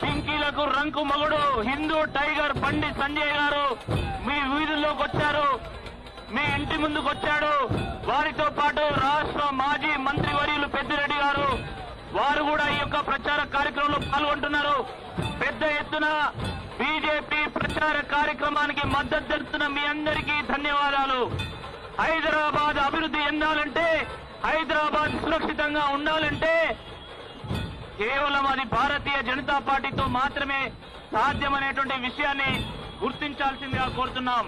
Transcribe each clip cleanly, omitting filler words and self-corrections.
పింకీలకు రంకు మగుడు Hindu tiger Bandi Sanjay గారు మీ వీధుల్లోకి వచ్చారు, మీ ఇంటి ముందుకు వచ్చాడు. వారితో పాటు రాష్ట్ర మాజీ మంత్రి వర్యులు పెద్దిరెడ్డి గారు వారు కూడా ఈ యొక్క ప్రచార కార్యక్రమంలో పాల్గొంటున్నారు. పెద్ద ఎత్తున బీజేపీ ప్రచార కార్యక్రమానికి మద్దతు తెలుపుతున్న మీ అందరికీ ధన్యవాదాలు. హైదరాబాద్ అభివృద్ధి చెందాలంటే, హైదరాబాద్ సురక్షితంగా ఉండాలంటే కేవలం అది భారతీయ జనతా పార్టీతో మాత్రమే సాధ్యమనేటువంటి విషయాన్ని గుర్తించాల్సిందిగా కోరుతున్నాం.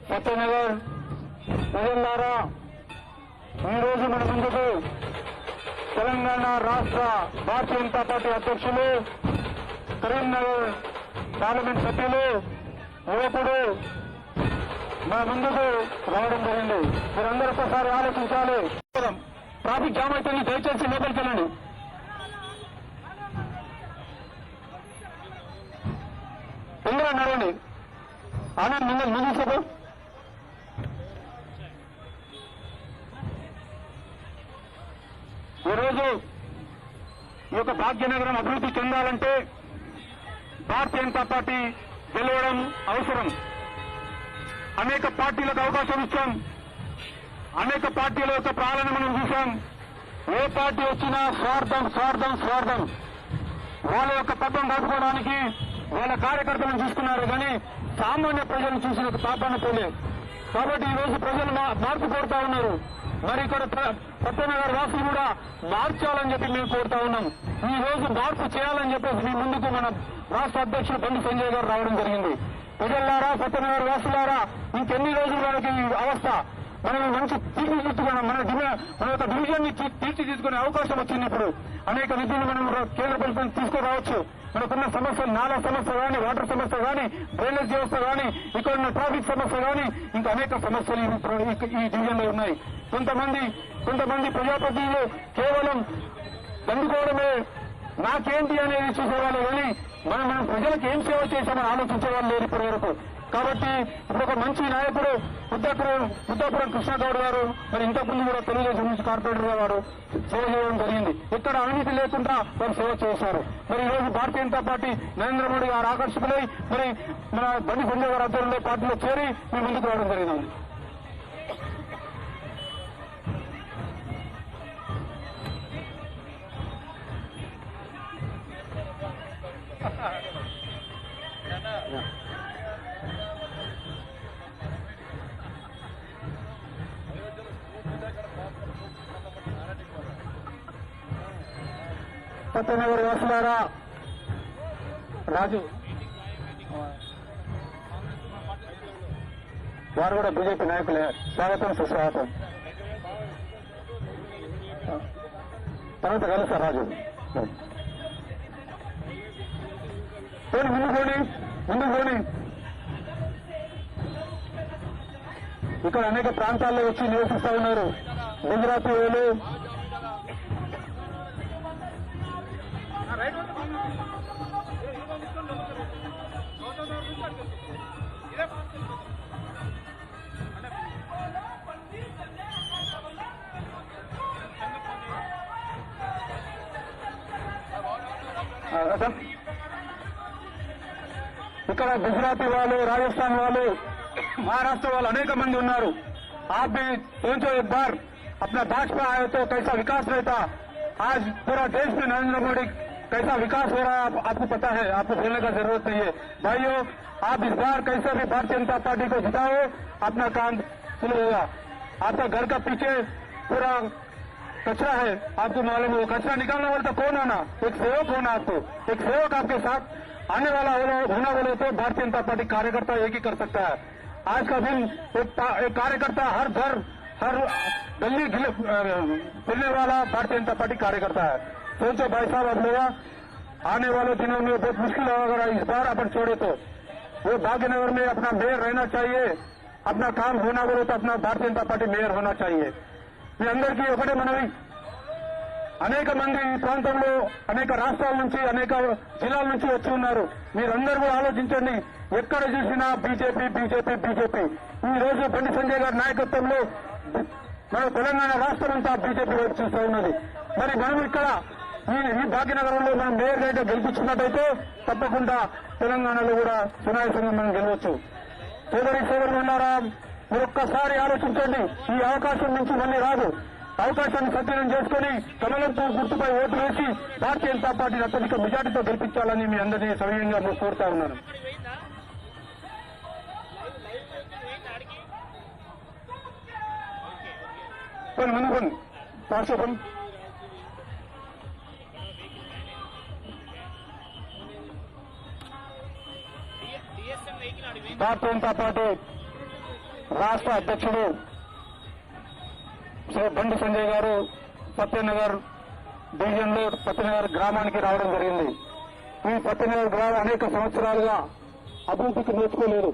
సత్యనగర్ ప్రజలారా, ఈరోజు మన ముందుకు తెలంగాణ రాష్ట్ర భారతీయ జనతా పార్టీ అధ్యక్షులు, కరీంనగర్ పార్లమెంట్ సభ్యులు, యువకుడు మన ముందుకు రావడం జరిగింది. మీరందరూ ఒకసారి ఆలోచించాలి. ట్రాఫిక్ జామ్ అవుతుంది, దయచేసి లోపలికి వెళ్ళండి. ఎందుకు నడవండి, ఆనంద్ మిమ్మల్ని ముగించదు. ఈరోజు ఈ యొక్క భాగ్యనగరం అభివృద్ధి చెందాలంటే భారతీయ జనతా పార్టీ గెలవడం అవసరం. అనేక పార్టీలకు అవకాశం ఇచ్చాం, అనేక పార్టీల యొక్క పాలన మనం చూశాం. ఏ పార్టీ వచ్చినా స్వార్థం స్వార్థం స్వార్థం. వాళ్ళ యొక్క పబ్బం కాసుకోవడానికి వాళ్ళ కార్యకర్తలను చూసుకున్నారు, కానీ సామాన్య ప్రజలను చూసిన పాపాన పోలేదు. కాబట్టి ఈ రోజు ప్రజలు మార్పు కోరుతా ఉన్నారు. మరి ఇక్కడ సత్యనగర్ వాసులు కూడా మార్చాలని చెప్పి మేము కోరుతా ఉన్నాం. ఈ రోజు మార్పు చేయాలని చెప్పేసి మీ ముందుకు మన రాష్ట్ర అధ్యక్షుడు బండి సంజయ్ గారు రావడం జరిగింది. ప్రజలారా, సత్యనగర్ వాసులారా, ఇంకెన్ని రోజులు మనకి ఈ అవస్థ, మనం మంచి తీర్చిదిద్దుకున్నాం. మన యొక్క డివిజన్ ని తీర్చిదిద్దుకునే అవకాశం వచ్చింది. ఇప్పుడు అనేక నిధులు మనం కేంద్ర ప్రభుత్వం తీసుకురావచ్చు. మనకున్న సమస్యలు, నాలా సమస్య కానీ, వాటర్ సమస్య కానీ, డ్రైనేజ్ వ్యవస్థ కానీ, ఇక్కడ ఉన్న ట్రాఫిక్ సమస్య కానీ, ఇంకా అనేక సమస్యలు ఈ డివిజన్ లో ఉన్నాయి. కొంతమంది ప్రజాప్రతినిధులు కేవలం దండుకోవడమే నాకేంటి అనేది చూసేవాళ్ళు, కానీ మనం ప్రజలకు ఏం సేవ చేశామని ఆలోచించేవాళ్ళు లేరు ఇప్పటి వరకు. కాబట్టి ఇప్పుడు ఒక మంచి నాయకుడు బుద్ధాపురం కృష్ణగౌడ్ గారు, మరి ఇంతకుముందు కూడా తెలుగుదేశం నుంచి కార్పొరేటర్ గారు సేవ చేయడం జరిగింది. ఇక్కడ అవినీతి లేకుండా వారు సేవ చేశారు. మరి ఈ రోజు భారతీయ జనతా పార్టీ నరేంద్ర మోడీ గారు ఆకర్షితులై మరి మన బండి సంజయ్ గారి ఆధ్వర్యంలో పార్టీలో చేరి మేము ముందుకు రావడం జరిగింది. సత్యనగర్ వాసులారా, రాజు వారు కూడా బీజేపీ నాయకులే. స్వాగతం, సుస్వాగతం. తర్వాత కలుస్తారు రాజు. ముందుకు పోని. ఇక్కడ అనేక ప్రాంతాల్లో వచ్చి నివసిస్తా ఉన్నారు గుజరాతీ వాళ్ళు. ఇక్కడ గుజరాతీ వాళ్ళు, రాజస్థాన్ వాళ్ళు, महाराष्ट्र वाले अनेक मंदी उन्नारू. आप भी सोचो एक बार, अपना भाजपा आए तो कैसा विकास रहता. आज पूरा देश में नरेंद्र मोदी कैसा विकास हो रहा है आपको पता है, आपको बोलने का जरूरत नहीं है. भाइयों, आप इस बार कैसे भी भारतीय जनता पार्टी को जिताओ, अपना काम शुरू होगा. आपका घर का पीछे पूरा कचरा है, आपको मालूम हो. कचरा निकालने वाला तो कौन होना, एक सेवक होना. आपको एक सेवक आपके साथ आने वाला होना बोले तो भारतीय जनता पार्टी कार्यकर्ता एक ही कर सकता है. आज का दिन एक कार्यकर्ता हर घर हर गली फिरने वाला भारतीय जनता पार्टी कार्यकर्ता है. सोचो भाई साहब, अब लोग आने वाले दिनों में बहुत मुश्किल होगा. अगर इस बार अपन छोड़े तो वो भाग्यनगर में अपना मेयर रहना चाहिए. अपना काम होना बोले तो अपना भारतीय जनता पार्टी मेयर होना चाहिए. మీ అందరికీ ఒకటే మనవి, అనేక మంది ఈ ప్రాంతంలో అనేక రాష్ట్రాల నుంచి అనేక జిల్లాల నుంచి వచ్చి ఉన్నారు. మీరందరూ కూడా ఆలోచించండి, ఎక్కడ చూసినా బీజేపీ బీజేపీ బీజేపీ. ఈ రోజు బండి సంజయ్ గారి నాయకత్వంలో మన తెలంగాణ రాష్ట్రం అంతా బీజేపీ వైపు చూస్తూ ఉన్నది. మరి మనం ఇక్కడ ఈ భాగ్యనగరంలో మనం మేయర్ గా గెలిపించుకున్నట్టయితే తప్పకుండా తెలంగాణలో కూడా సునాయాసంగా మనం గెలవచ్చు. సోదరులు ఉన్నారా, మీరు ఒక్కసారి ఆలోచించండి. ఈ అవకాశం నుంచి మళ్ళీ రాదు. అవకాశాన్ని సద్వినియోగం చేసుకుని కమలంతో గుర్తుపై ఓటు వేసి భారతీయ జనతా పార్టీని అత్యధిక మెజార్టీతో గెలిపించాలని మీ అందరినీ సవినయంగా కోరుతా ఉన్నాను. ముందు పార్శ్వం భారతీయ జనతా పార్టీ రాష్ట్ర అధ్యక్షుడు శ్రీ బండి సంజయ్ గారు సత్యనగర్ డివిజన్ లో సత్యనగర్ గ్రామానికి రావడం జరిగింది. ఈ సత్యనగర్ గ్రామం అనేక సంవత్సరాలుగా అభివృద్ధికి నోచుకోలేదు.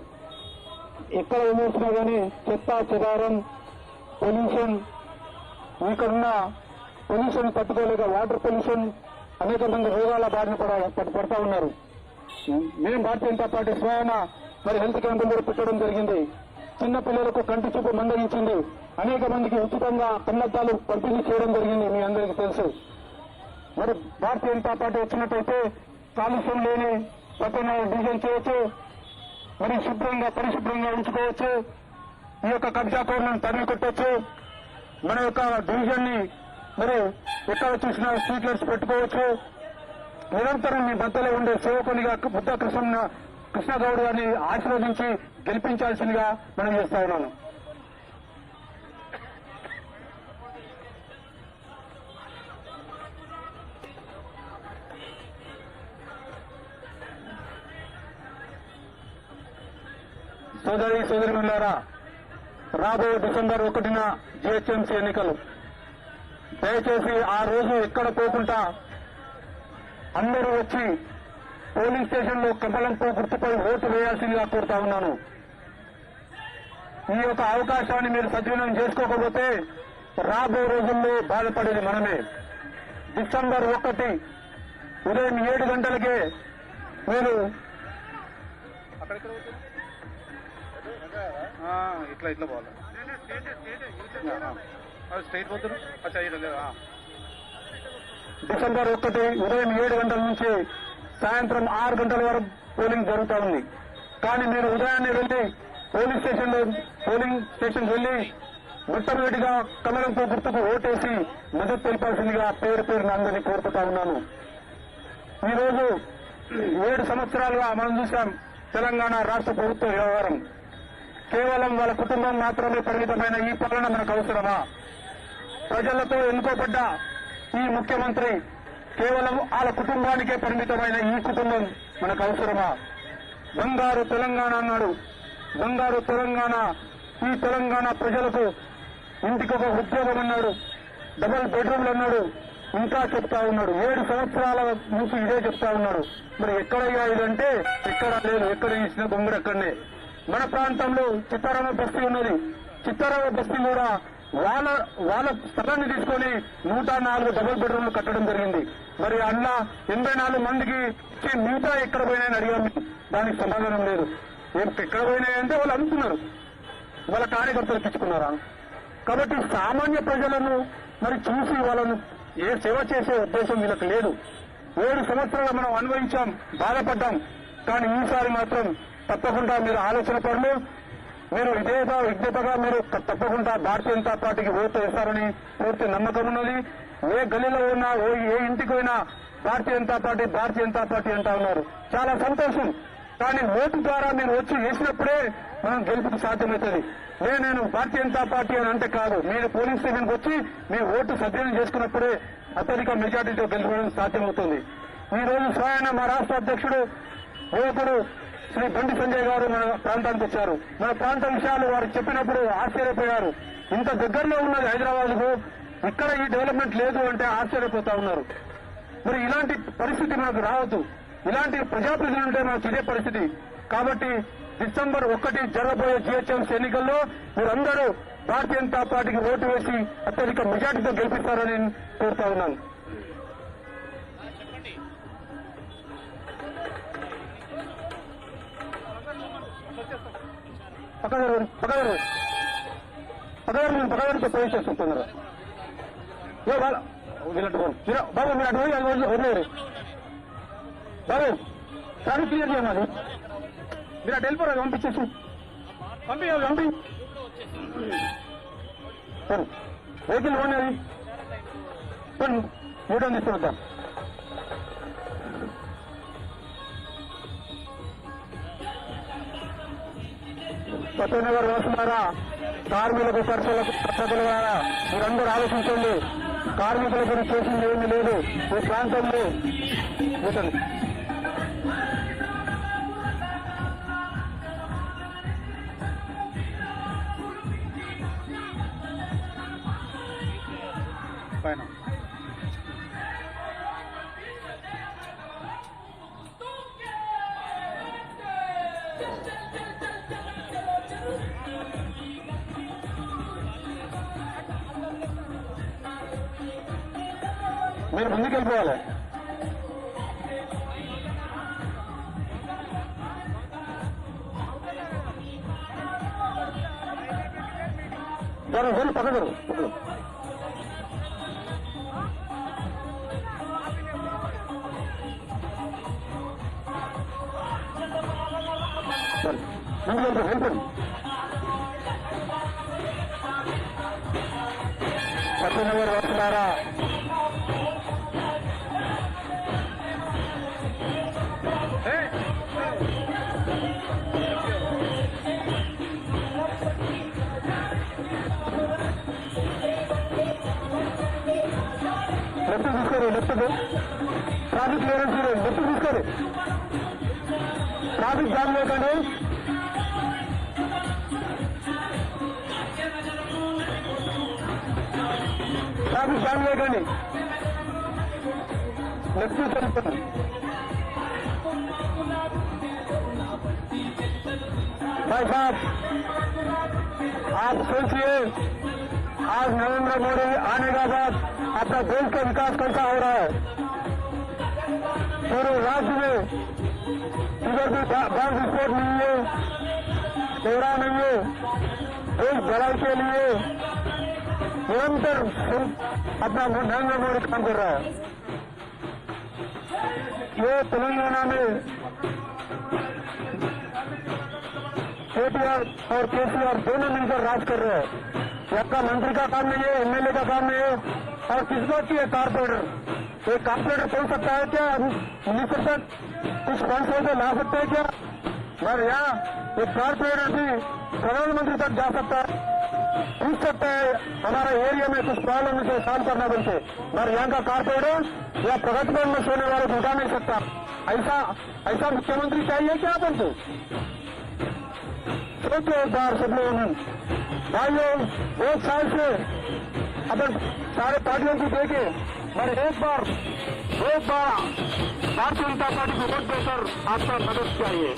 ఎక్కడ విమర్శినా కానీ చెత్త చెదారం, పొల్యూషన్, ఇక్కడున్న పొల్యూషన్ తట్టుకోలేక వాటర్ పొల్యూషన్, అనేక మంది రోగాల బారిన పడతా ఉన్నారు. మేము భారతీయ జనతా పార్టీ స్వయం మరి హెల్త్ క్యాంపులు కూడా పెట్టడం జరిగింది. చిన్న పిల్లలకు కంటి చూపు మందగించింది. అనేక మందికి ఉచితంగా కన్నద్దాలు పంపిణీ చేయడం జరిగింది. మీ అందరికీ తెలుసు. మరి భారతీయ జనతా పార్టీ వచ్చినట్టయితే కాలుష్యం లేని సత్యనగర్ డివిజన్ చేయొచ్చు, మరి శుభ్రంగా పరిశుభ్రంగా ఉంచుకోవచ్చు. ఈ యొక్క కబ్జా కోర్లను తరిమి కొట్టవచ్చు. మన యొక్క డివిజన్ ని మరి ఎక్కడ చూసినా స్ట్రీట్ లైట్స్ పెట్టుకోవచ్చు. నిరంతరం మీ మధ్యలో ఉండే సేవకునిగా బుద్ధ కృష్ణ గౌడ్ గారిని ఆశీర్వదించి గెలిపించాల్సిందిగా మనం చేస్తా ఉన్నాను. సోదరిమణులారా, రాబోయే డిసెంబర్ 1న జీహెచ్ఎంసీ ఎన్నికలు. దయచేసి ఆ రోజు ఎక్కడ పోకుండా అందరూ వచ్చి పోలింగ్ స్టేషన్ లో కమలంతో గుర్తుపై ఓటు వేయాల్సిందిగా కోరుతా ఉన్నాను. ఈ యొక్క అవకాశాన్ని మీరు సద్వినియోగం చేసుకోకపోతే రాబో రోజుల్లో బాధపడేది మనమే. డిసెంబర్ 1 ఉదయం 7 గంటలకే మీరు ఇట్లా పోవాలి, స్ట్రైట్ పోతారు. డిసెంబర్ 1 ఉదయం 7 గంటల నుంచి సాయంత్రం 6 గంటల వరకు పోలింగ్ జరుగుతా ఉంది. కానీ మీరు ఉదయాన్నే వెళ్లి పోలింగ్ స్టేషన్ వెళ్లి మొట్టమొదటిగా కమలంతో గుర్తుకు ఓటేసి మద్దతు తెలిపాల్సిందిగా పేరున అందరినీ కోరుకుంటా ఉన్నాను. ఈ రోజు 7 సంవత్సరాలుగా మనం చూశాం తెలంగాణ రాష్ట్ర ప్రభుత్వ వ్యవహారం. కేవలం వాళ్ళ కుటుంబం మాత్రమే పరిమితమైన ఈ పాలన మనకు అవసరమా? ప్రజలతో ఎన్నుకోబడ్డ ఈ ముఖ్యమంత్రి కేవలం వాళ్ళ కుటుంబానికే పరిమితమైన ఈ కుటుంబం మనకు అవసరమా? బంగారు తెలంగాణ అన్నాడు. బంగారు తెలంగాణ ఈ తెలంగాణ ప్రజలకు ఇంటికి ఒక ఉద్యోగం అన్నాడు, డబుల్ బెడ్రూమ్లు అన్నాడు, ఇంకా చెప్తా ఉన్నాడు. 7 సంవత్సరాల నుంచి ఇదే చెప్తా ఉన్నాడు. మరి ఎక్కడయ్యా ఇదంటే ఎక్కడా లేదు. ఎక్కడ ఇచ్చిన బొమ్మడు అక్కడనే. మన ప్రాంతంలో చిత్తారామ బస్తీ ఉన్నది. చిత్తారామ బస్తీ కూడా వాళ్ళ స్థలాన్ని తీసుకొని 104 డబుల్ బెడ్రూమ్లు కట్టడం జరిగింది. మరి అన్న 84 మందికి ఇచ్చి మిగతా ఎక్కడ పోయినాయని అడిగాము. దానికి సమాధానం లేదు. ఎక్కడ పోయినాయంటే వాళ్ళు అడుగుతున్నారు, వాళ్ళ కార్యకర్తలు తెచ్చుకున్నారా? కాబట్టి సామాన్య ప్రజలను మరి చూసి వాళ్ళను ఏ సేవ చేసే ఉద్దేశం వీళ్ళకి లేదు. 7 సంవత్సరాలు మనం అనుభవించాం, బాధపడ్డాం. కానీ ఈసారి మాత్రం తప్పకుండా మీరు ఆలోచన పరులు, మీరు విజ్ఞతగా మీరు తప్పకుండా భారతీయ జనతా పార్టీకి ఓటు వేస్తారని పూర్తి నమ్మకం ఉన్నది. ఏ గల్లీలో ఉన్నా ఏ ఇంటికి పోయినా భారతీయ జనతా పార్టీ అంటా ఉన్నారు. చాలా సంతోషం. కానీ ఓటు ద్వారా మీరు వచ్చి వేసినప్పుడే మనం గెలుపుకు సాధ్యమవుతుంది. నేను భారతీయ జనతా పార్టీ అని అంటే కాదు, మీరు పోలింగ్ స్టేషన్కి వచ్చి మీ ఓటు సద్వినియోగం చేసుకున్నప్పుడే అత్యధిక మెజార్టీతో గెలుపడం సాధ్యమవుతుంది. ఈ రోజు స్వయాన మా రాష్ట్ర అధ్యక్షుడు యువకుడు శ్రీ బండి సంజయ్ గారు మన ప్రాంతానికి వచ్చారు. మన ప్రాంత విషయాలు వారు చెప్పినప్పుడు ఆశ్చర్యపోయారు. ఇంత దగ్గరలో ఉన్నది హైదరాబాద్ కు, ఇక్కడ ఈ డెవలప్మెంట్ లేదు అంటే ఆశ్చర్యపోతా ఉన్నారు. మరి ఇలాంటి పరిస్థితి మనకు రావద్దు. ఇలాంటి ప్రజాప్రతినిధులు ఉంటే మనకు ఇదే పరిస్థితి. కాబట్టి డిసెంబర్ 1 జరగబోయే జీహెచ్ఎంసీ ఎన్నికల్లో మీరందరూ భారతీయ జనతా పార్టీకి ఓటు వేసి అత్యధిక మెజార్టీతో గెలిపిస్తారని కోరుతా ఉన్నాను. పక్కగారితో పోయి చేస్తున్నారు. వీళ్ళట్టు బాబు మీరు అటు పోయి వదిలేరు. బాబు ట్రాఫిక్ క్లియర్ చేయమది. మీరు అటు వెళ్ళిపోరు, పంపించేసి పంపి వెహికల్ పోనీ, న్యూటన్ తీసుకుని సత్యనగర్ వస్తున్నారా? కార్మికులకు ఖర్చులు మీరందరూ ఆలోచించండి. కార్మికుల గురించి చేసింది ఏమీ లేదు ఈ ప్రాంతంలో. పైన మీరు ముందుకెళ్ళిపోవాలి. సరే పక్కరు వెళ్ళిపోండి. సత్యనగర్ వస్తున్నారా? లెఫ్ట్ తీసుకోరు, లెఫ్ట్ ట్రాఫిక్ క్లియరెన్స్ లెఫ్ట్ తీసుకోరు. ట్రాఫిక్ జామ్ లేకండి. ట్రాఫిక్ జామ్ లేకండి. లెఫ్ట్ తీసుకొని भाई साहब आप सोचिए, आज नरेंद्र मोदी आने के बाद अपना देश का विकास कैसा हो रहा है। पूरे राज्य में इधर भी बम विस्फोट नहीं है, कोहरा नहीं है। देश भलाई के लिए निरंतर अपना नरेंद्र मोदी काम कर रहा है। ये तेलंगाना में केटीआर और केसीआर दोनों मिलकर राज कर रहे हैं। आपका मंत्री का काम नहीं है, एमएलए का काम नहीं है। और किस बात की है कारपोरेटर? एक कारपोरेटर खोल सकता है क्या? मिनिस्टर तक कुछ फंड से ला सकते हैं क्या? और यहाँ एक कारपोरेटर भी प्रधानमंत्री तक जा सकता है, पूछ सकता है हमारा एरिया में कुछ प्रॉब्लम से सॉल्व करना बनते। और यहाँ का कारपोरेटर या प्रगति भवन में सोने वाले को उठा नहीं सकता। ऐसा मुख्यमंत्री चाहिए क्या अपन को? सोचो एक बार सब लोगों भाइयों एक साल से अपन सारे पार्टियों को देखे और एक बार भारतीय जनता पार्टी को वोट देकर आपका मदद चाहिए।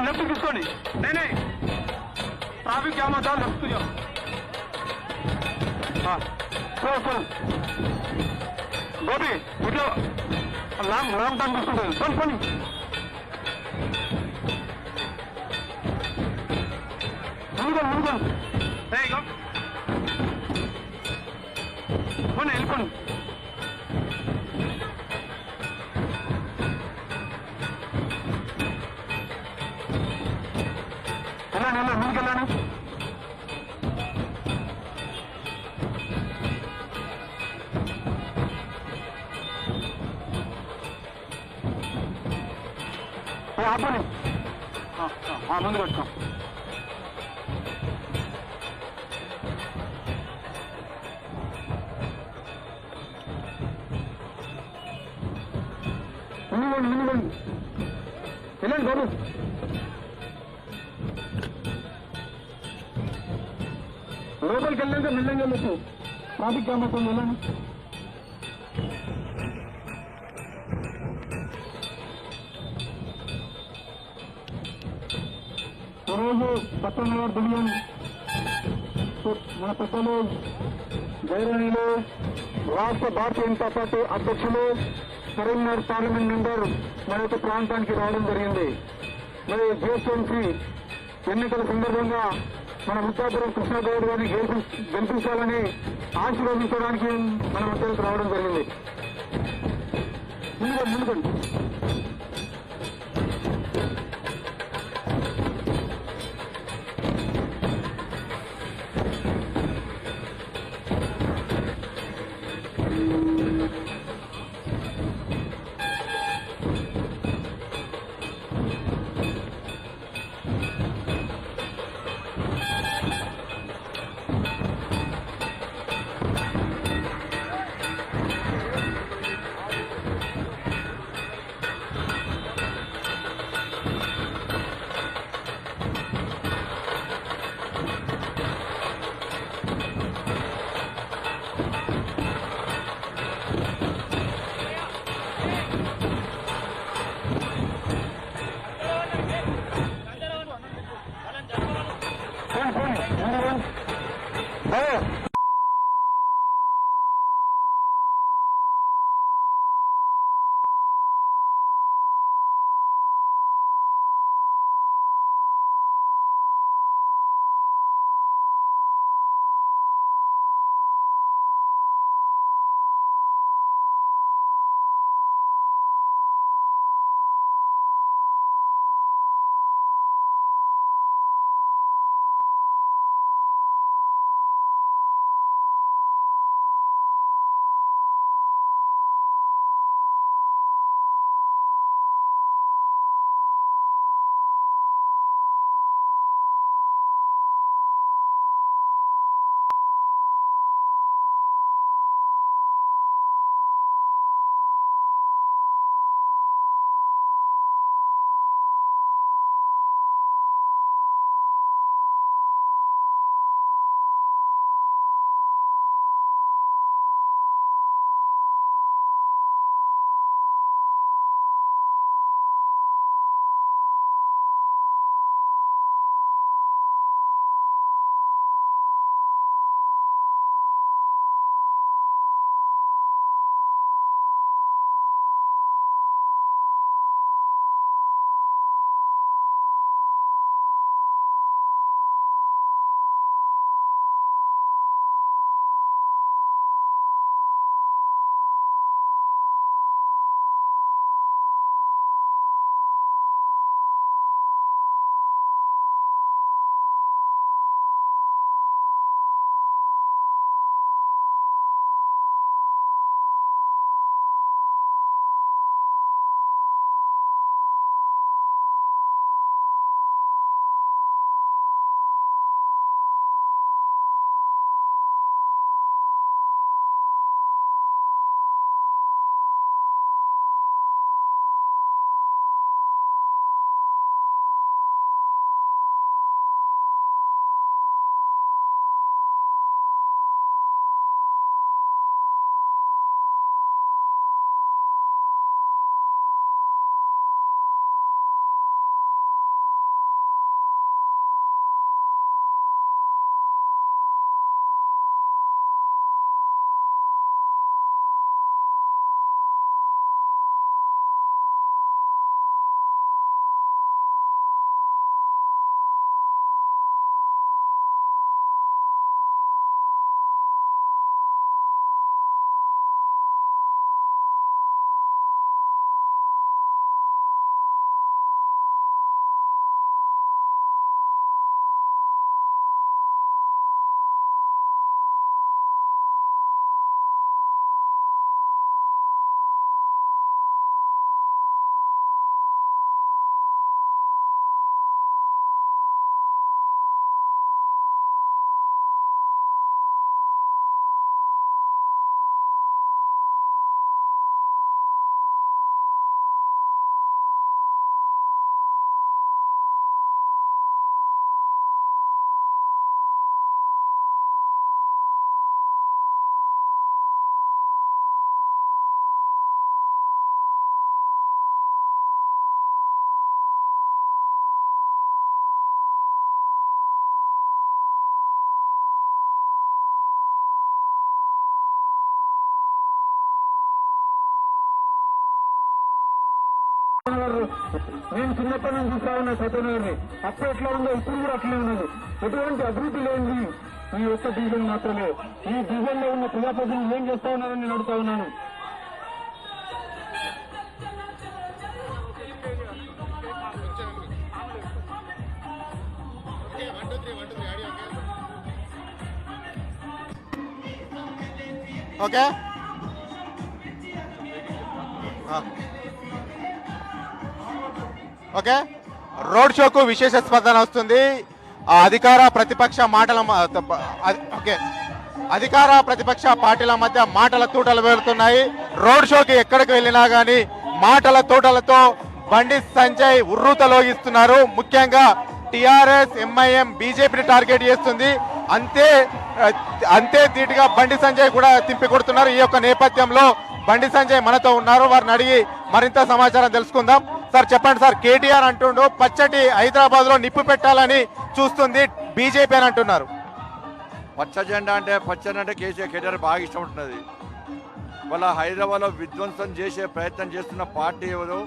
लेफ्ट తీసుకోండి నేనే ట్రాఫిక్ జామ్ అవుతా లెఫ్ట్ గోపి ఇట్లా లాంగ్ టైం తీసుకుంటుంది పని పని ముందుకోండి పోనీ వెళ్ళిపోండి ముందుకెళ్ళాను ఆపండి ముందుకు వచ్చాం ముందుకోండి వెళ్ళండి బాబు లోపలికి వెళ్ళాక మెల్లంగా వెళ్ళచ్చు ట్రాఫిక్ జామ్ అవుతుంది వెళ్ళండి ఈరోజు పట్టణంలో బిలియన్ మన పెద్దలు గౌరవనీయులు రాష్ట్ర భారతీయ జనతా పార్టీ అధ్యక్షులు కరీంనగర్ పార్లమెంట్ మెంబర్ మన యొక్క ప్రాంతానికి రావడం జరిగింది. మరి జిహెచ్ఎంసీ ఎన్నికల సందర్భంగా మన ముత్తాపురం కృష్ణగౌడ్ గారిని గెలిపించాలని ఆశీర్వదించడానికి మన మధ్యలోకి రావడం జరిగింది. ముందుకండి నేను చిన్నప్పటి నుంచి చూస్తా ఉన్నా సత్యనగర్ని. అప్పుడు ఎట్లా ఉందో ఇప్పుడు కూడా అట్లే ఉన్నది. ఎటువంటి అభివృద్ధి లేనిది ఈ ఒక్క డివిజన్ మాత్రమే. ఈ డివిజన్ లో ఉన్న ప్రజాప్రతినిధులు ఏం చేస్తా ఉన్నారని నేను అడుగుతా ఉన్నాను. ఓకే ఓకే రోడ్ షోకు విశేష స్పందన వస్తుంది. అధికార ప్రతిపక్ష మాటల ఓకే అధికార ప్రతిపక్ష పార్టీల మధ్య మాటల తూటలు వెళుతున్నాయి. రోడ్ షోకి ఎక్కడికి వెళ్ళినా కానీ మాటల తూటలతో బండి సంజయ్ ఉర్రూతలోగిస్తున్నారు. ముఖ్యంగా టిఆర్ఎస్, ఎంఐఎం, బీజేపీని టార్గెట్ చేస్తుంది. అంతే ధీటుగా బండి సంజయ్ కూడా తిప్పి కొడుతున్నారు. ఈ యొక్క నేపథ్యంలో బండి సంజయ్ మనతో ఉన్నారు. వారిని అడిగి మరింత సమాచారం తెలుసుకుందాం. సార్ చెప్పండి సార్, కేటీఆర్ అంటుండు పచ్చటి హైదరాబాద్ లో నిప్పు పెట్టాలని చూస్తుంది బీజేపీ అని అంటున్నారు. పచ్చ జెండా అంటే పచ్చని అంటే కేటీఆర్ బాగా ఇష్టం ఉంటున్నది. వాళ్ళ హైదరాబాద్లో విధ్వంసం చేసే ప్రయత్నం చేస్తున్న పార్టీ ఎవరు,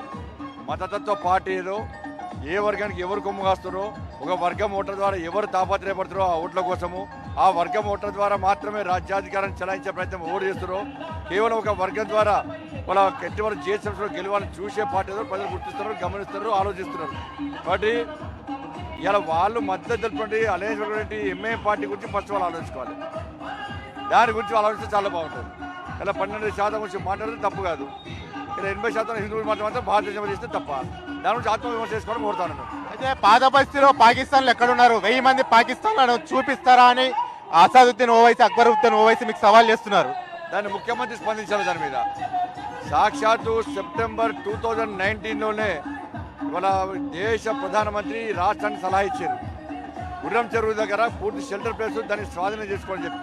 మతతత్వ పార్టీ ఏదో, ఏ వర్గానికి ఎవరు కొమ్ము కాస్తారో, ఒక వర్గం ఓట్ల ద్వారా ఎవరు తాపత్రయపడతారో ఆ ఓట్ల కోసము, ఆ వర్గం ఓట్ల ద్వారా మాత్రమే రాజ్యాధికారాన్ని చెలాయించే ప్రయత్నం ఎవరు చేస్తారో, కేవలం ఒక వర్గం ద్వారా వాళ్ళ ఎటువంటి చేసిన గెలవాలని చూసే పార్టీ ఏదో ప్రజలు గుర్తిస్తున్నారు, గమనిస్తున్నారు, ఆలోచిస్తున్నారు. కాబట్టి ఇలా వాళ్ళు మద్దతు తెలుపుకుంటే అలయన్స్ ఎంఐఎం పార్టీ గురించి ఫస్ట్ వాళ్ళు ఆలోచించుకోవాలి. దాని గురించి ఆలోచిస్తే చాలా బాగుంటుంది. ఇలా 12% గురించి మాట్లాడితే తప్పు కాదు. ఇలా 80% హిందువులు మాత్రం భారతీయ జనతా చేస్తే తప్ప. దాని గురించి ఆత్మవిమర్శ చేసుకోవడం కోరుతాను. అయితే పాత పరిస్థితిలో పాకిస్తాన్లో ఎక్కడున్నారు, 1000 మంది పాకిస్తాన్లను చూపిస్తారా అని అసదుద్దీన్ ఓవైసీ, అక్బరుద్దీన్ ఓవైసీ మీకు సవాల్ చేస్తున్నారు. దాన్ని ముఖ్యమంత్రి స్పందించారు. దాని మీద సాక్షాత్తు సెప్టెంబర్ 2019లోనే ఇవాళ దేశ ప్రధానమంత్రి రాష్ట్రానికి సలహా ఇచ్చారు. గుర్రం చెరువు దగ్గర పూర్తి షెల్టర్ ప్లేస్ దాన్ని స్వాధీనం చేసుకోవాలని చెప్పి.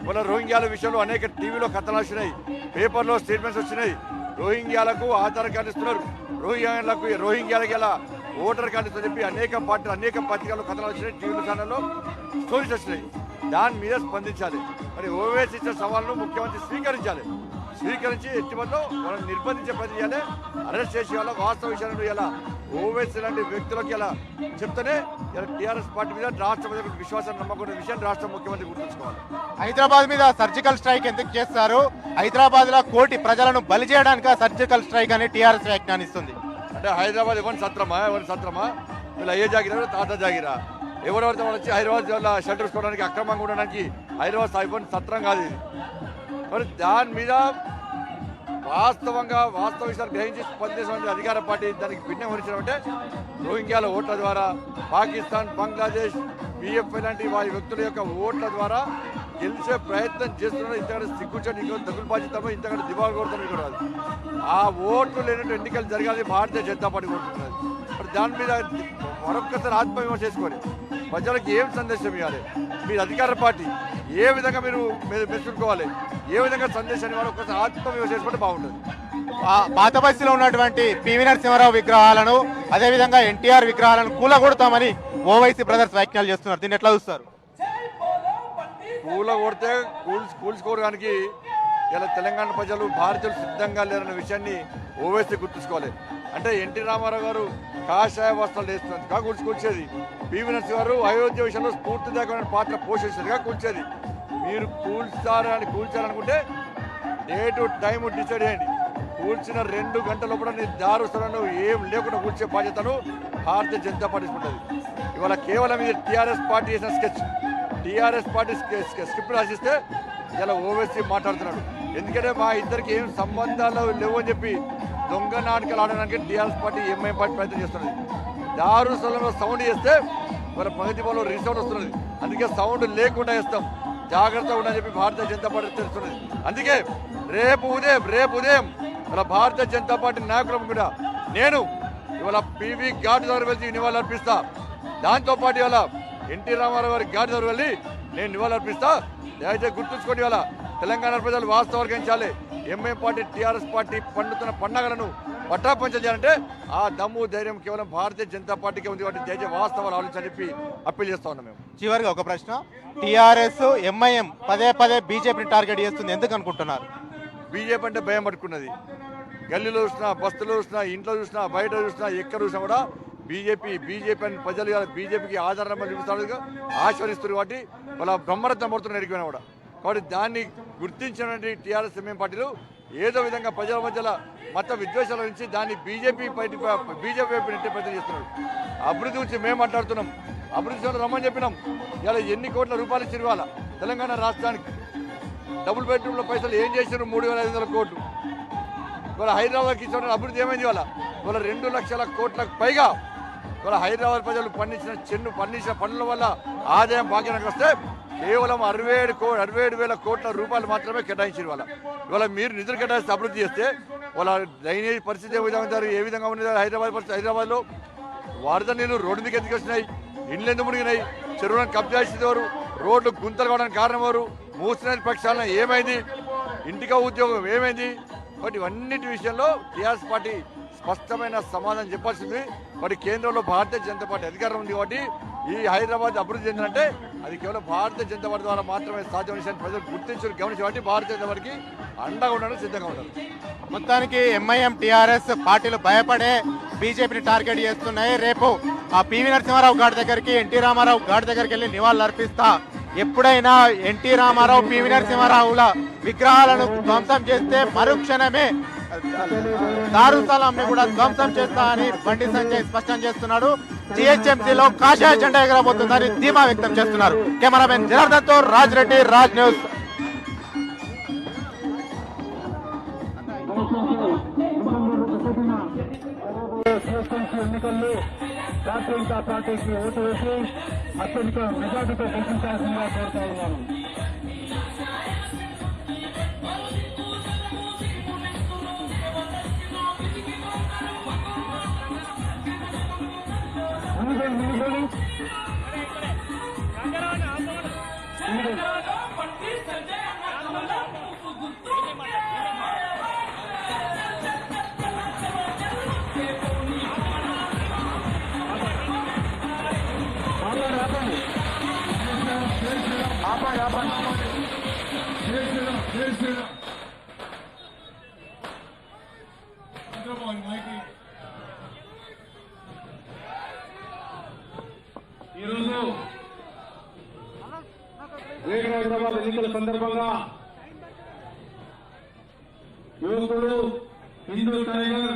ఇవాళ రోహింగ్యాల విషయంలో అనేక టీవీలో కథనాలు వచ్చినాయి, పేపర్లో స్టేట్మెంట్స్ వచ్చినాయి. రోహింగ్యాలకు ఆధార్ కార్డు ఇస్తున్నారు, రోహింగ్యాలకి ఇలా ఓటర్ కార్డు ఇస్తుందని చెప్పి అనేక పార్టీలు అనేక పత్రికల్లో కథనాలు వచ్చినాయి, టీవీ ఛానల్లో స్టోరీస్ వచ్చినాయి. దాని మీద స్పందించాలి. మరి ఓవైసీ ఇచ్చిన సవాళ్ళను ముఖ్యమంత్రి స్వీకరించి ఎట్టివల్లో వాళ్ళని నిర్బంధించే ప్రయత్నం చేయాలి, అరెస్ట్ చేసి వాళ్ళ వాస్తవ విషయాలను ఇలా ఓవైసీ లాంటి వ్యక్తులకి ఇలా చెప్తేనే ఇలా టీఆర్ఎస్ పార్టీ మీద రాష్ట్ర ప్రజలకు విశ్వాసాన్ని నమ్మకున్న విషయాన్ని రాష్ట్ర ముఖ్యమంత్రి గుర్తుంచుకోవాలి. హైదరాబాద్ మీద సర్జికల్ స్ట్రైక్ ఎందుకు చేస్తారు? హైదరాబాద్ లో కోటి ప్రజలను బలి చేయడానికి సర్జికల్ స్ట్రైక్ అని టీఆర్ఎస్ వ్యాఖ్యానిస్తుంది. అంటే హైదరాబాద్ ఎవరి సత్రమా వీళ్ళు అయ్యే జాగిరా, తాత జాగిరా, ఎవరెవరితో వాళ్ళు వచ్చి హైదరాబాద్ వల్ల షెల్టర్ తీసుకోవడానికి, అక్రమంగా ఉండడానికి హైదరాబాద్ ఇవ్వని సత్రం కాదు ఇది. మరి దాని మీద వాస్తవ విషయాలు గ్రహించి స్పందించినటువంటి అధికార పార్టీ దానికి భిన్నం వహించడం రోహింగ్యాల ఓట్ల ద్వారా, పాకిస్తాన్, బంగ్లాదేశ్, పిఎఫ్ఐ లాంటి వారి వ్యక్తుల యొక్క ఓట్ల ద్వారా గెలిచే ప్రయత్నం చేస్తున్నారు. ఇంతకంటే సిగ్గుచని దగులు బాధ్యతలో ఇంతకంటే దివాళ కోరుతాను కూడా. ఆ ఓట్లు లేనట్టు ఎన్నికలు జరగాలని భారతీయ జనతా పార్టీ కోరుతున్నది. మరి దాని మీద మరొక్కసారి ఆత్మవిమర్శ చేసుకొని ప్రజలకు ఏం సందేశం ఇవ్వాలి, మీరు అధికార పార్టీ ఏ విధంగా మీరు మెచ్చుకోవాలి, ఏ విధంగా సందేశాన్ని ఇవ్వాలి, ఒక్కసారి ఆత్మవిమర్శ చేసుకుంటే బాగుంటుంది. పాత బస్తీలో ఉన్నటువంటి పివి నరసింహారావు విగ్రహాలను, అదేవిధంగా ఎన్టీఆర్ విగ్రహాలను కూలగొడతామని ఓవైసీ బ్రదర్స్ వ్యాఖ్యలు చేస్తున్నారు. దీన్ని ఎట్లా చూస్తారు? కూలగొడితే కూల్చుకోవడానికి ఇలా తెలంగాణ ప్రజలు భారతీయులు సిద్ధంగా లేరన్న విషయాన్ని ఓవైసీ గుర్తుంచుకోవాలి. అంటే ఎన్టీ రామారావు గారు కాషాయ వస్త్రాలు వేస్తున్నందుగా కూల్చేది, పివి నరసింహ గారు అయోధ్య విషయంలో స్ఫూర్తిదాయకమైన పాత్ర పోషించేదిగా కూల్చేది. మీరు కూల్చారనుకుంటే డేటు టైం డిసైడ్ చేయండి. కూల్చిన 2 గంటల లోపల నీ దారుస్థలను ఏం లేకుండా కూల్చే బాధ్యతను భారతీయ జనతా పార్టీ ఉంటుంది. ఇవాళ కేవలం ఇది టీఆర్ఎస్ పార్టీ చేసిన స్కెచ్, టీఆర్ఎస్ పార్టీ స్క్రిప్ట్ రాసిస్తే ఇలా ఓవైసీ మాట్లాడుతున్నాడు. ఎందుకంటే మా ఇద్దరికి ఏం సంబంధాలు లేవు అని చెప్పి దొంగ నాటకాలు ఆడడానికి టీఆర్ఎస్ పార్టీ, ఎంఐఎం పార్టీ ప్రయత్నం చేస్తున్నది. దారుస్థలంలో సౌండ్ చేస్తే మన ప్రగతి భవన్లో రీసౌండ్ వస్తున్నది. అందుకే సౌండ్ లేకుండా వేస్తాం, జాగ్రత్తగా ఉండని చెప్పి భారతీయ జనతా పార్టీ తెలుస్తున్నది. అందుకే రేపు ఉదయం ఇలా భారతీయ జనతా పార్టీ నాయకులను కూడా నేను ఇవాళ పివి ఘాట్ దగ్గర వెళ్ళి నివాళులు అర్పిస్తా. దాంతోపాటు ఇవాళ ఎన్టీ రామారావు గారి ఘాట్ దగ్గర వెళ్ళి నేను నివాళులు అర్పిస్తా. దయచేసి గుర్తుంచుకోండి, ఇవాళ తెలంగాణ ప్రజలు వాస్తవాలు గ్రహించాలి. ఎంఐఎం పార్టీ, టీఆర్ఎస్ పార్టీ పండుతున్న పండగలను పట్టాపంచలు చేయాలంటే ఆ దమ్ము ధైర్యం కేవలం భారతీయ జనతా పార్టీకి ఉంది. కాబట్టి దయచేసి వాస్తవాలు ఆలోచించని చెప్పి అప్పీల్ చేస్తా ఉన్నాం. మేము చివరిగా ఒక ప్రశ్న, టీఆర్ఎస్, ఎంఐఎం పదే బీజేపీని టార్గెట్ చేస్తుంది, ఎందుకు అనుకుంటున్నారు? బీజేపీ అంటే భయం పట్టుకున్నది. గల్లీలో చూసినా, బస్తులో చూసినా, ఇంట్లో చూసినా, బయట చూసినా, ఎక్కడ చూసినా కూడా బీజేపీ అని ప్రజలు బీజేపీకి ఆధారం చూపిస్తాడు, ఆశీర్వదిస్తారు. కాబట్టి వాళ్ళ బ్రహ్మరత్నం పడుతున్నారు ఎడిపోయినా కూడా. కాబట్టి దాన్ని గుర్తించినటువంటి టీఆర్ఎస్ ఎంఎం పార్టీలు ఏదో విధంగా ప్రజల మధ్యలో మత విద్వేషాల నుంచి దాన్ని బీజేపీ వైపు నెట్టే ప్రయత్నం చేస్తున్నారు. అభివృద్ధి గురించి మేము మాట్లాడుతున్నాం, అభివృద్ధి రమ్మని చెప్పినాం. ఇలా ఎన్ని కోట్ల రూపాయలు ఇచ్చారు ఇవాళ తెలంగాణ రాష్ట్రానికి. డబుల్ బెడ్రూమ్ల పైసలు ఏం చేశారు? 3,500 కోట్లు. ఇవాళ హైదరాబాద్కి ఇచ్చిన అభివృద్ధి ఏమైంది? ఇవాళ 2 లక్షల కోట్లకు పైగా ఇవాళ హైదరాబాద్ ప్రజలు పండించిన పనుల వల్ల ఆదాయం భాగ్యానికి వస్తే కేవలం 67,000 కోట్ల రూపాయలు మాత్రమే కేటాయించారు. ఇవాళ మీరు నిధులు కేటాయిస్తే అభివృద్ధి చేస్తే వాళ్ళ డ్రైనేజ్ పరిస్థితి ఏ విధంగా ఉన్నది? హైదరాబాద్లో వరద నీళ్లు రోడ్డు మీద ఎందుకు వచ్చినాయి? ఇండ్లు ఎందుకు మునిగినాయి? చెరువులను కబ్జా చేసేవారు, రోడ్లు గుంతలు కావడానికి కారణం ఎవరు? మూసినది ప్రక్షాళన ఏమైంది? ఇంటికా ఉద్యోగం ఏమైంది? కాబట్టి ఇవన్నిటి విషయంలో టీఆర్ఎస్ పార్టీ స్పష్టమైన సమాధానం చెప్పాల్సింది. మరి కేంద్రంలో భారతీయ జనతా పార్టీ అధికారం ఉంది. కాబట్టి ఈ హైదరాబాద్ అభివృద్ధి చెందినంటే అది కేవలం భారతీయ జనతా పార్టీ ద్వారా మాత్రమే సాధ్యమైన విషయాన్ని ప్రజలు గమనించి కాబట్టి భారతీయ జనతా పార్టీకి అండగా ఉండడానికి సిద్ధంగా ఉంటారు. మొత్తానికి ఎంఐఎం టీఆర్ఎస్ పార్టీలు భయపడే బీజేపీని టార్గెట్ చేస్తున్నాయి. రేపు ఆ పివి నరసింహారావు గారి దగ్గరికి, ఎన్టీ రామారావు గారి దగ్గరికి వెళ్ళి నివాళులు అర్పిస్తా. ఎప్పుడైనా ఎన్టీ రామారావు, పివి నరసింహారావుల విగ్రహాలను ధ్వంసం చేస్తే మరుక్షణమే దారుసలాంని కూడా ధ్వంసం చేస్తా అని బండి సంజయ్ స్పష్టం చేస్తున్నాడు. జిహెచ్ఎంసీలో కాషాయ జెండా ఎగరబోతుందని ధీమా వ్యక్తం చేస్తున్నారు. కెమెరామెన్ జనార్దన్ తో రాజ్ రెడ్డి, రాజ్ న్యూస్. ఎన్నికల్లో భారతీయ జనతా పార్టీకి ఓటు వేసి అత్యధిక మెజార్టీతో గెలిపించాల్సిందిగా కోరుతా ఉన్నాను. ఈరోజు హైదరాబాద్ ఎన్నికల సందర్భంగా యువకుడు హిందూ టైగర్